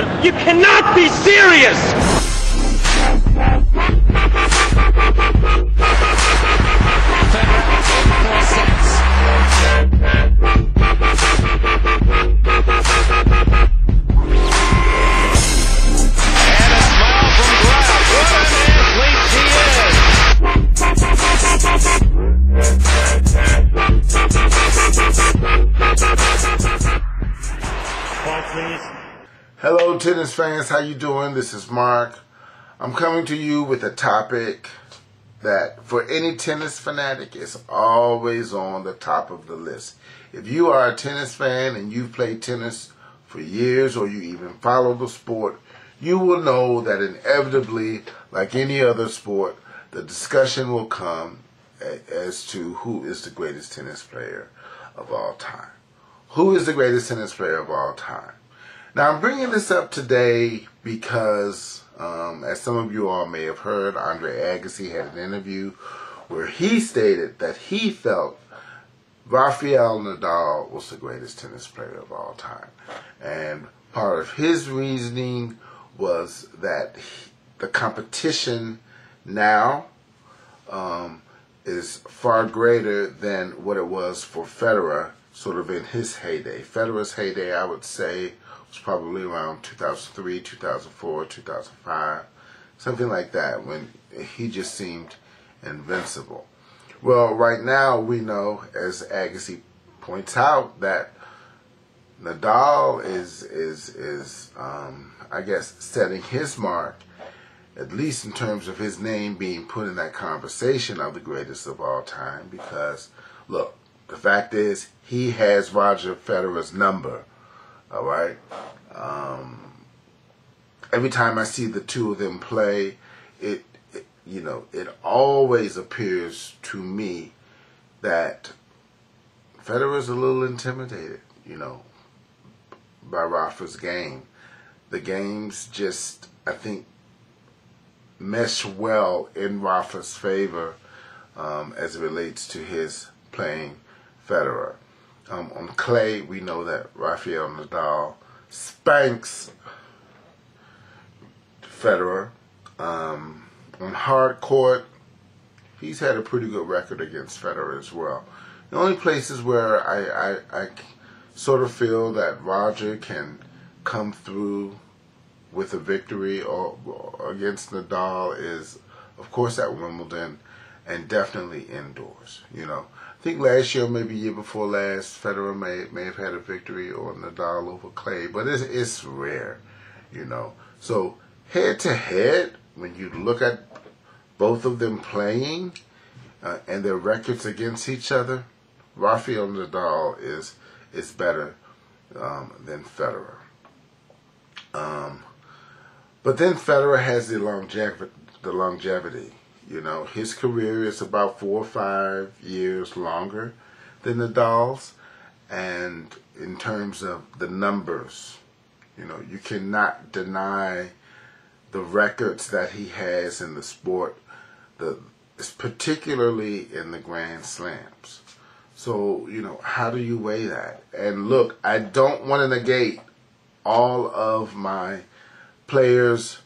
You cannot be serious! Hello tennis fans, how you doing? This is Mark. I'm coming to you with a topic that for any tennis fanatic is always on the top of the list. If you are a tennis fan and you've played tennis for years or you even follow the sport, you will know that inevitably, like any other sport, the discussion will come as to who is the greatest tennis player of all time. Who is the greatest tennis player of all time? Now, I'm bringing this up today because, as some of you all may have heard, Andre Agassi had an interview where he stated that he felt Rafael Nadal was the greatest tennis player of all time. And part of his reasoning was that the competition now is far greater than what it was for Federer, sort of in his heyday. Federer's heyday, I would say, was probably around 2003, 2004, 2005, something like that, when he just seemed invincible. Well, right now we know, as Agassi points out, that Nadal is I guess, setting his mark, at least in terms of his name being put in that conversation of the greatest of all time, because, look, the fact is, he has Roger Federer's number. All right. Every time I see the two of them play, it always appears to me that Federer's a little intimidated, by Rafa's game. The games just, I think, mesh well in Rafa's favor as it relates to his playing Federer. On clay, we know that Rafael Nadal spanks Federer. On hard court, he's had a pretty good record against Federer as well. The only places where I sort of feel that Roger can come through with a victory or against Nadal is, of course, at Wimbledon and definitely indoors, I think last year, maybe year before last, Federer may have had a victory or Nadal over clay, but it's rare, So head to head, when you look at both of them playing and their records against each other, Rafael Nadal is better than Federer. But then Federer has the longevity. His career is about 4 or 5 years longer than Nadal's. And in terms of the numbers, you cannot deny the records that he has in the sport, particularly in the Grand Slams. So, how do you weigh that? And look, I don't want to negate all of my players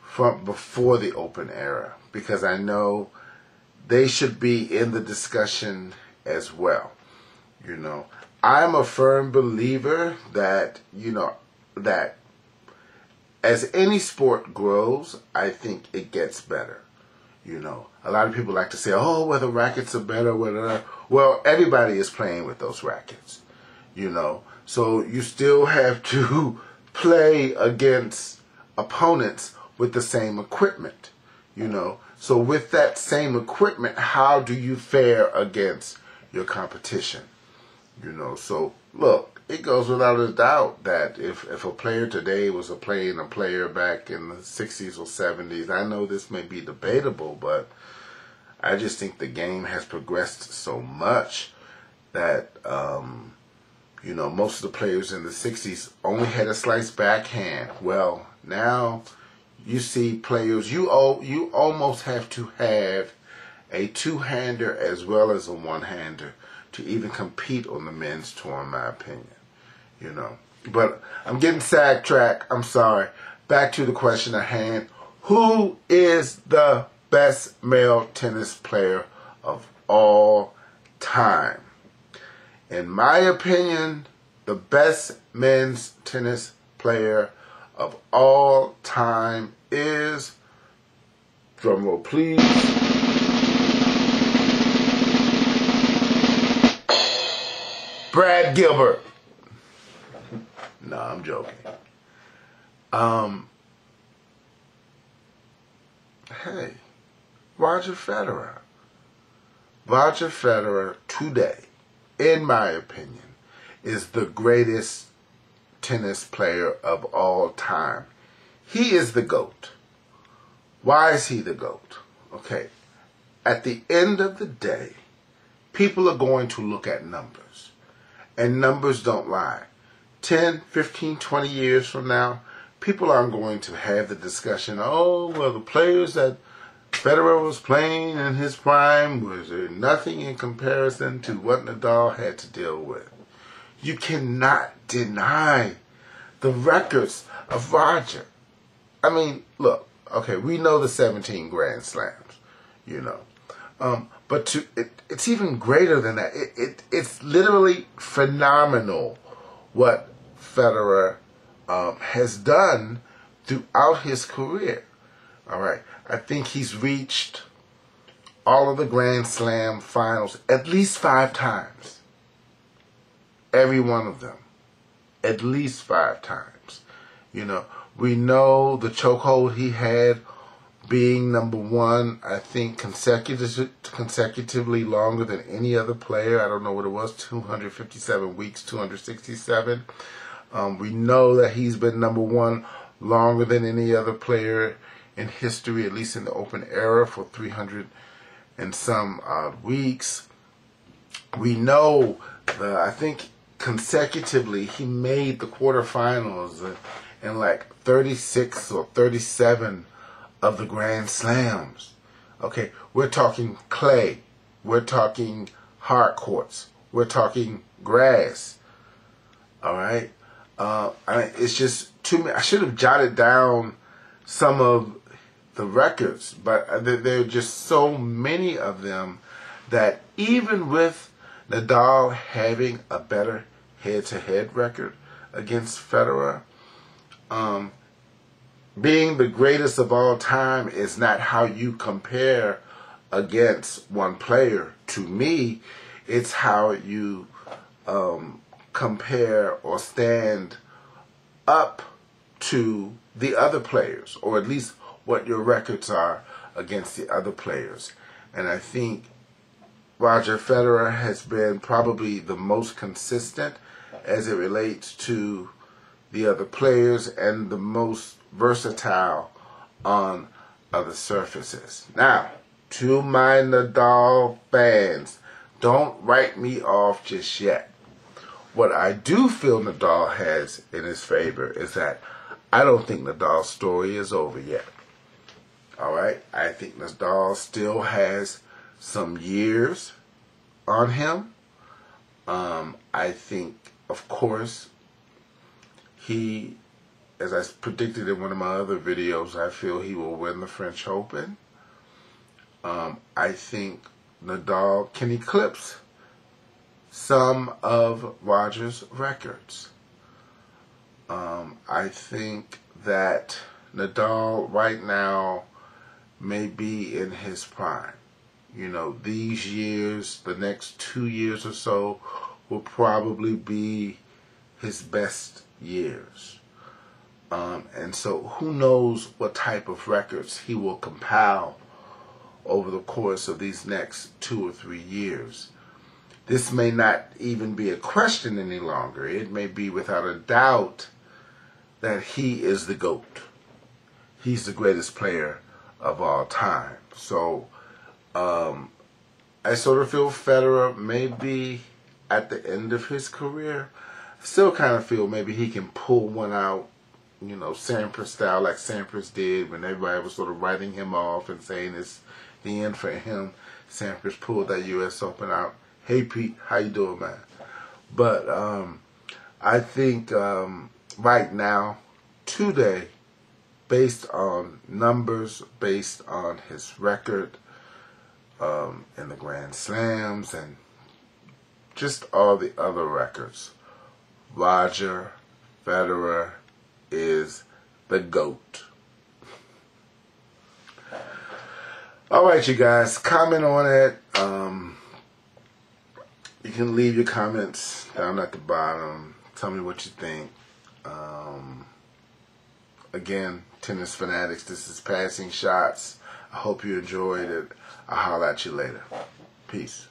from before the Open era, because I know they should be in the discussion as well. I'm a firm believer that, that as any sport grows, I think it gets better. A lot of people like to say, oh, well, the rackets are better, whatever. Well, everybody is playing with those rackets, So you still have to play against opponents with the same equipment, So with that same equipment, how do you fare against your competition? So look, it goes without a doubt that if a player today was playing a player back in the 60s or 70s, I know this may be debatable, but I just think the game has progressed so much that, most of the players in the 60s only had a slice backhand. Well, now you see players, you almost have to have a two-hander as well as a one-hander to even compete on the men's tour, in my opinion. But I'm getting sidetracked. I'm sorry. Back to the question at hand. Who is the best male tennis player of all time? In my opinion, the best men's tennis player of all time is, drumroll please, Brad Gilbert. No, I'm joking. Hey, Roger Federer. Roger Federer today, in my opinion, is the greatest tennis player of all time. He is the GOAT. Why is he the GOAT? Okay, at the end of the day, people are going to look at numbers. And numbers don't lie. 10, 15, 20 years from now, people aren't going to have the discussion, oh, well, the players that Federer was playing in his prime was nothing in comparison to what Nadal had to deal with. You cannot deny the records of Roger. I mean, look, okay, we know the 17 Grand Slams, you know. But it's even greater than that. It's literally phenomenal what Federer has done throughout his career. All right. I think he's reached all of the Grand Slam finals at least 5 times. Every one of them. At least 5 times. You know, we know the chokehold he had being number 1, I think, consecutively longer than any other player. I don't know what it was, 257 weeks, 267. We know that he's been number 1 longer than any other player in history, at least in the Open era, for 300 and some odd weeks. We know that I think consecutively he made the quarterfinals in like 36 or 37 of the Grand Slams. Okay, we're talking clay, we're talking hard courts, we're talking grass. All right, it's just too many. I should have jotted down some of the records, but there are just so many of them that even with Nadal having a better head-to-head record against Federer, being the greatest of all time is not how you compare against one player. To me, it's how you compare or stand up to the other players, or at least what your records are against the other players. And I think Roger Federer has been probably the most consistent as it relates to the other players and the most versatile on other surfaces. Now, to my Nadal fans, don't write me off just yet. What I do feel Nadal has in his favor is that I don't think Nadal's story is over yet. All right? I think Nadal still has some years on him. I think, of course, he, as I predicted in one of my other videos, I feel he will win the French Open. I think Nadal can eclipse some of Roger's records. I think that Nadal right now may be in his prime. You know, these years, the next 2 years or so, will probably be his best years. And so who knows what type of records he will compile over the course of these next 2 or 3 years. This may not even be a question any longer. It may be without a doubt that he is the GOAT. He's the greatest player of all time. So I sort of feel Federer may be at the end of his career. I still kind of feel maybe he can pull one out, you know, Sampras style, like Sampras did when everybody was sort of writing him off and saying it's the end for him. Sampras pulled that U.S. Open out. Hey, Pete, how you doing, man? But I think right now, today, based on numbers, based on his record in the Grand Slams and just all the other records, Roger Federer is the GOAT. All right, you guys, comment on it. You can leave your comments down at the bottom. Tell me what you think. Again, Tennis Fanatics, this is Passing Shots. I hope you enjoyed it. I'll holler at you later. Peace.